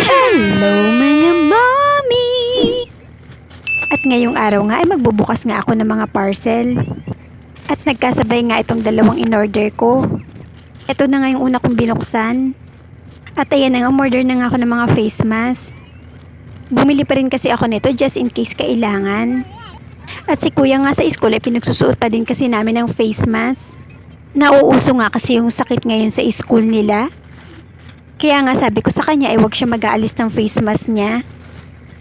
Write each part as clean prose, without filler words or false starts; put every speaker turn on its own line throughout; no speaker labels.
Hello mga mommy! At ngayong araw nga ay magbubukas nga ako ng mga parcel. At nagkasabay nga itong dalawang in-order ko. Ito na nga yung una kong binuksan. At ayan na nga, umorder na nga ako ng mga face mask. Bumili pa rin kasi ako nito just in case kailangan. At si kuya nga sa school ay pinagsusuot pa din kasi namin ng face mask. Nauuso nga kasi yung sakit ngayon sa school nila. Kaya nga sabi ko sa kanya ay wag siya mag-aalis ng face mask niya.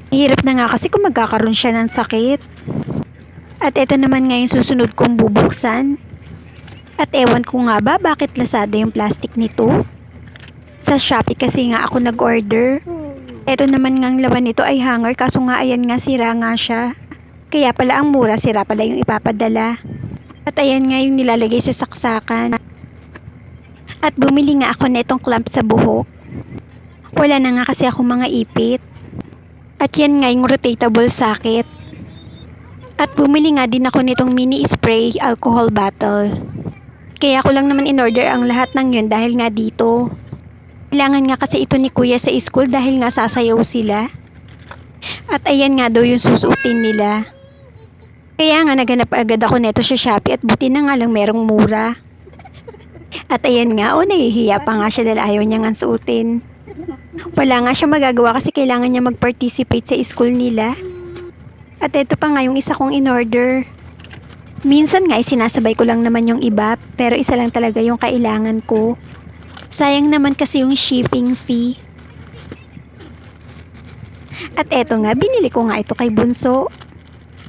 Hirap na nga kasi kung magkakaroon siya ng sakit. At ito naman nga yung susunod kong bubuksan. At ewan ko nga ba bakit Lazada yung plastic nito. Sa Shopee kasi nga ako nag-order. Ito naman ngang laman nito ay hanger kaso nga ayan nga sira nga siya. Kaya pala ang mura, sira pala yung ipapadala. At ayan nga yung nilalagay sa saksakan. At bumili nga ako na itong clamp sa buhok. Wala na nga kasi ako mga ipit. At yan nga yung rotatable socket. At bumili nga din ako nitong mini spray alcohol bottle. Kaya ko lang naman in-order ang lahat ng yun dahil nga dito. Kailangan nga kasi ito ni kuya sa school dahil nga sasayaw sila. At ayan nga daw yung susuotin nila. Kaya nga naganap agad ako neto sa Shopee at buti na nga lang merong mura. At ayan nga, nahihiya pa nga siya dahil ayaw niya nga suotin. Wala nga siya magagawa kasi kailangan niya mag-participate sa school nila. At ito pa nga yung isa kong in-order. Minsan nga sinasabay ko lang naman yung iba pero isa lang talaga yung kailangan ko. Sayang naman kasi yung shipping fee. At eto nga, binili ko nga ito kay Bunso.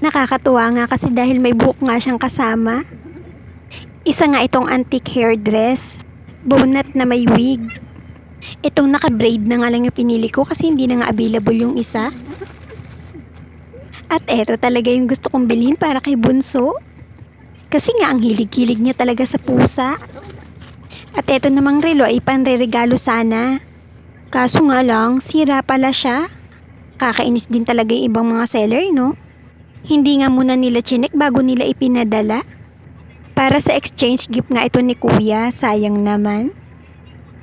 Nakakatuwa nga kasi dahil may buhok nga siyang kasama. Isa nga itong antique hair dress, bonnet na may wig. Itong naka-braid na nga lang yung pinili ko kasi hindi na nga available yung isa. At eto talaga yung gusto kong bilhin para kay Bunso. Kasi nga ang hilig-hilig niya talaga sa pusa. At eto namang relo ay panre-regalo sana. Kaso nga lang, sira pala siya. Kakainis din talaga yung ibang mga seller, no? Hindi nga muna nila chinek bago nila ipinadala. Para sa exchange gift nga ito ni kuya, sayang naman.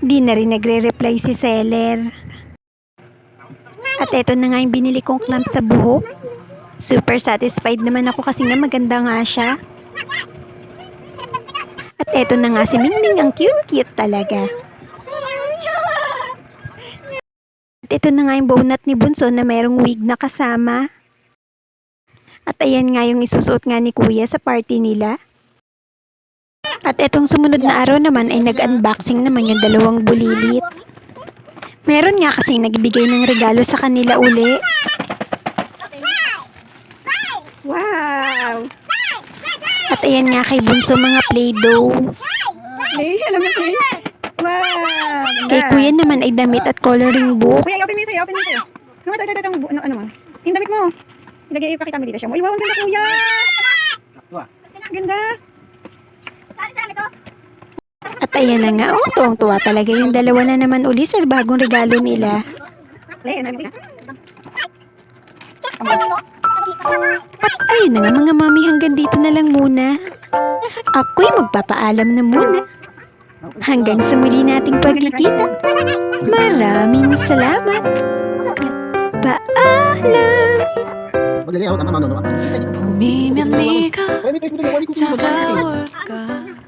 Di na rin nagre-reply si seller. At eto na nga yung binili kong clamp sa buhok. Super satisfied naman ako kasi nga maganda nga siya. At eto na nga si Mingming, ang cute-cute talaga. At ito na nga yung bonnet ni Bunso na mayroong wig na kasama. At ayan nga yung isusuot nga ni kuya sa party nila. At etong sumunod na araw naman ay nag-unboxing naman yung dalawang bulilit. Meron nga kasing nagbigay ng regalo sa kanila uli. Wow! At ayan nga kay Bunso mga Play-Doh.
Alam mo, Play? Wow!
Kay kuya naman ay damit at coloring book.
Kuya, open mo sa'yo, open mo sa'yo. Ano mo? Yung damit mo. Ilagay, ipakita mo dito siya. Uy, wow, ang ganda, kuya! Ganda!
At ayan na nga, tuwang-tuwa talaga yung dalawa na naman uli sa bagong regalo nila. At ayun na nga mga mami, hanggang dito na lang muna. Ako'y magpapaalam na muna. Hanggang sa muli nating pagkikita. Maraming salamat. Paalam.
봄이면 네가 찾아올까